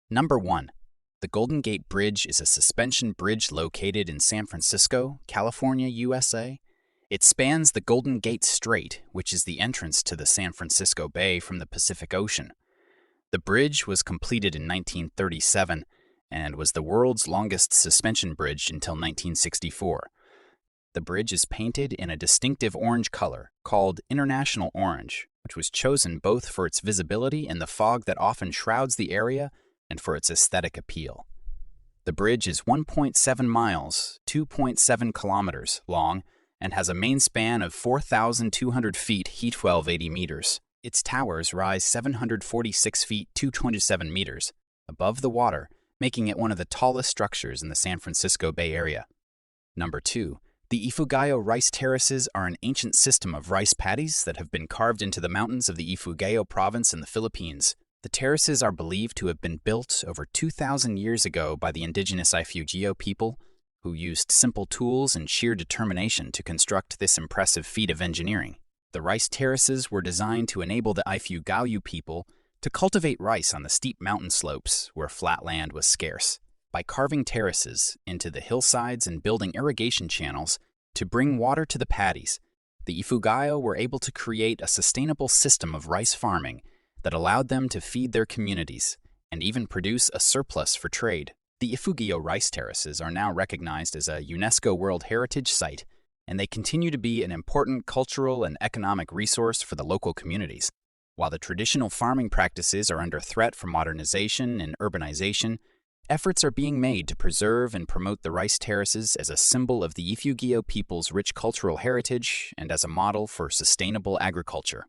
Number 1. The Golden Gate Bridge is a suspension bridge located in San Francisco, California, USA. It spans the Golden Gate Strait, which is the entrance to the San Francisco Bay from the Pacific Ocean. The bridge was completed in 1937 and was the world's longest suspension bridge until 1964. The bridge is painted in a distinctive orange color called International Orange, which was chosen both for its visibility in the fog that often shrouds the area and for its aesthetic appeal. The bridge is 1.7 miles, 2.7 kilometers long, and has a main span of 4,200 feet, 1280 meters. Its towers rise 746 feet, 227 meters, above the water, making it one of the tallest structures in the San Francisco Bay Area. Number 2. The Ifugao Rice Terraces are an ancient system of rice paddies that have been carved into the mountains of the Ifugayo province in the Philippines. The terraces are believed to have been built over 2,000 years ago by the indigenous Ifugayo people, who used simple tools and sheer determination to construct this impressive feat of engineering. The rice terraces were designed to enable the Ifugayo people to cultivate rice on the steep mountain slopes where flat land was scarce. By carving terraces into the hillsides and building irrigation channels to bring water to the paddies, the Ifugayo were able to create a sustainable system of rice farming that allowed them to feed their communities and even produce a surplus for trade. The Ifugao Rice Terraces are now recognized as a UNESCO World Heritage Site, and they continue to be an important cultural and economic resource for the local communities. While the traditional farming practices are under threat from modernization and urbanization, efforts are being made to preserve and promote the rice terraces as a symbol of the Ifugayo people's rich cultural heritage and as a model for sustainable agriculture.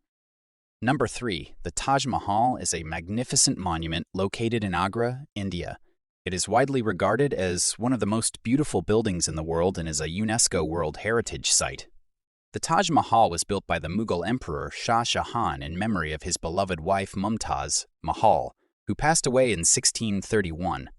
Number 3. The Taj Mahal is a magnificent monument located in Agra, India. It is widely regarded as one of the most beautiful buildings in the world and is a UNESCO World Heritage Site. The Taj Mahal was built by the Mughal Emperor Shah Jahan in memory of his beloved wife Mumtaz Mahal, who passed away in 1631.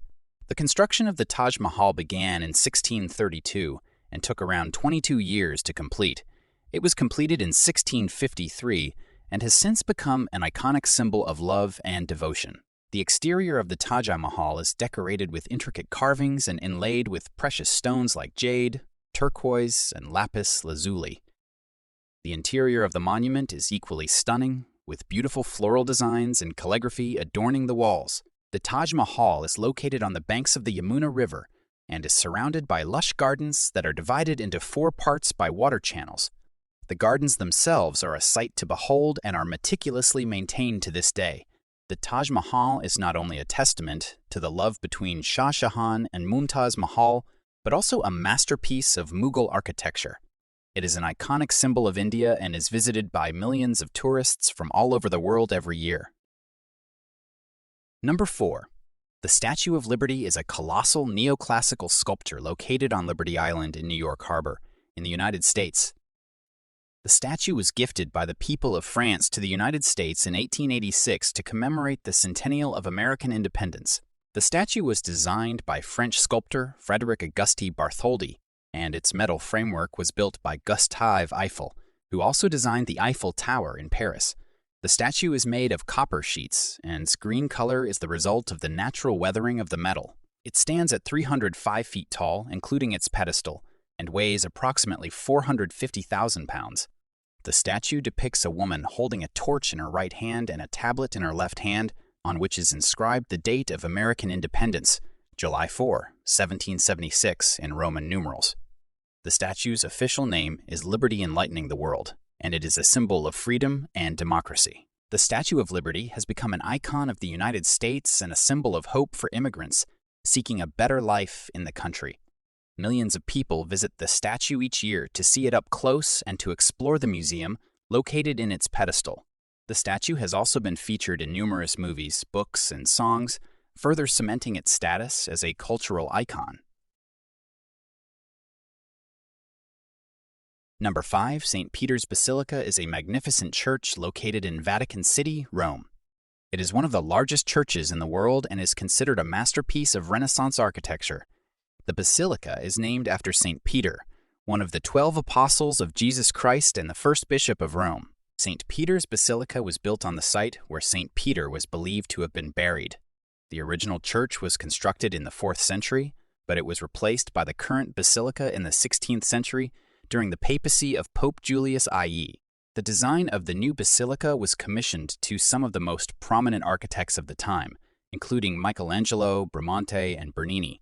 The construction of the Taj Mahal began in 1632 and took around 22 years to complete. It was completed in 1653 and has since become an iconic symbol of love and devotion. The exterior of the Taj Mahal is decorated with intricate carvings and inlaid with precious stones like jade, turquoise, and lapis lazuli. The interior of the monument is equally stunning, with beautiful floral designs and calligraphy adorning the walls. The Taj Mahal is located on the banks of the Yamuna River and is surrounded by lush gardens that are divided into 4 parts by water channels. The gardens themselves are a sight to behold and are meticulously maintained to this day. The Taj Mahal is not only a testament to the love between Shah Jahan and Mumtaz Mahal, but also a masterpiece of Mughal architecture. It is an iconic symbol of India and is visited by millions of tourists from all over the world every year. Number 4. The Statue of Liberty is a colossal neoclassical sculpture located on Liberty Island in New York Harbor, in the United States. The statue was gifted by the people of France to the United States in 1886 to commemorate the centennial of American independence. The statue was designed by French sculptor Frédéric Auguste Bartholdi, and its metal framework was built by Gustave Eiffel, who also designed the Eiffel Tower in Paris. The statue is made of copper sheets, and its green color is the result of the natural weathering of the metal. It stands at 305 feet tall, including its pedestal, and weighs approximately 450,000 pounds. The statue depicts a woman holding a torch in her right hand and a tablet in her left hand, on which is inscribed the date of American independence, July 4, 1776, in Roman numerals. The statue's official name is Liberty Enlightening the World, and it is a symbol of freedom and democracy. The Statue of Liberty has become an icon of the United States and a symbol of hope for immigrants seeking a better life in the country. Millions of people visit the statue each year to see it up close and to explore the museum located in its pedestal. The statue has also been featured in numerous movies, books, and songs, further cementing its status as a cultural icon. Number 5. St. Peter's Basilica is a magnificent church located in Vatican City, Rome. It is one of the largest churches in the world and is considered a masterpiece of Renaissance architecture. The basilica is named after St. Peter, one of the 12 apostles of Jesus Christ and the first bishop of Rome. St. Peter's Basilica was built on the site where St. Peter was believed to have been buried. The original church was constructed in the 4th century, but it was replaced by the current basilica in the 16th century during the papacy of Pope Julius II. The design of the new basilica was commissioned to some of the most prominent architects of the time, including Michelangelo, Bramante, and Bernini.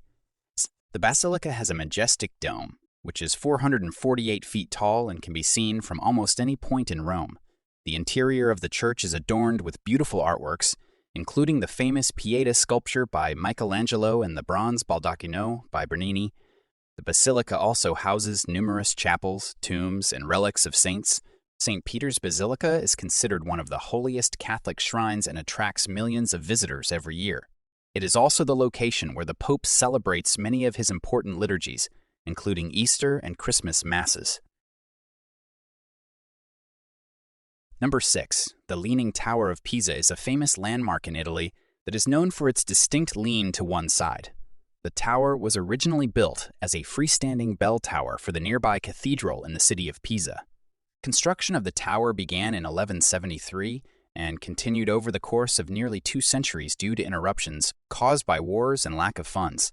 The basilica has a majestic dome, which is 448 feet tall and can be seen from almost any point in Rome. The interior of the church is adorned with beautiful artworks, including the famous Pieta sculpture by Michelangelo and the bronze baldacchino by Bernini. The basilica also houses numerous chapels, tombs, and relics of saints. St. Peter's Basilica is considered one of the holiest Catholic shrines and attracts millions of visitors every year. It is also the location where the Pope celebrates many of his important liturgies, including Easter and Christmas Masses. Number 6. The Leaning Tower of Pisa is a famous landmark in Italy that is known for its distinct lean to one side. The tower was originally built as a freestanding bell tower for the nearby cathedral in the city of Pisa. Construction of the tower began in 1173 and continued over the course of nearly 2 centuries due to interruptions caused by wars and lack of funds.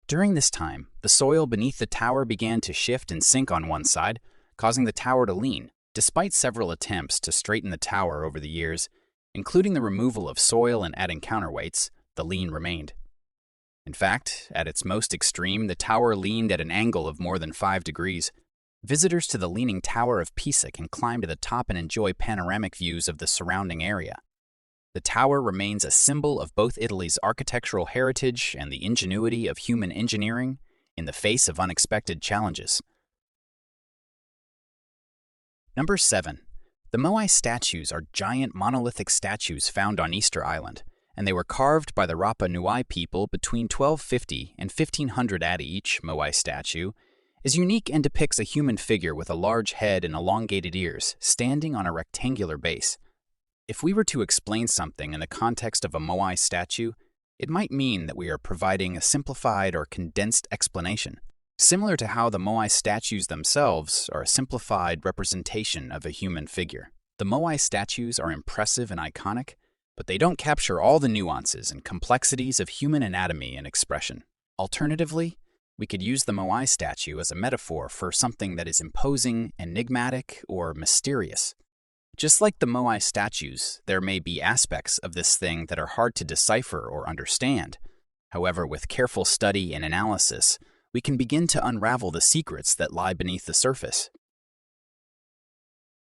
During this time, the soil beneath the tower began to shift and sink on one side, causing the tower to lean. Despite several attempts to straighten the tower over the years, including the removal of soil and adding counterweights, the lean remained. In fact, at its most extreme, the tower leaned at an angle of more than 5 degrees. Visitors to the Leaning Tower of Pisa can climb to the top and enjoy panoramic views of the surrounding area. The tower remains a symbol of both Italy's architectural heritage and the ingenuity of human engineering in the face of unexpected challenges. Number 7. The Moai statues are giant monolithic statues found on Easter Island, and they were carved by the Rapa Nui people between 1250 and 1500 AD. Each Moai statue is unique and depicts a human figure with a large head and elongated ears, standing on a rectangular base. If we were to explain something in the context of a Moai statue, it might mean that we are providing a simplified or condensed explanation, similar to how the Moai statues themselves are a simplified representation of a human figure. The Moai statues are impressive and iconic, but they don't capture all the nuances and complexities of human anatomy and expression. Alternatively, we could use the Moai statue as a metaphor for something that is imposing, enigmatic, or mysterious. Just like the Moai statues, there may be aspects of this thing that are hard to decipher or understand. However, with careful study and analysis, we can begin to unravel the secrets that lie beneath the surface.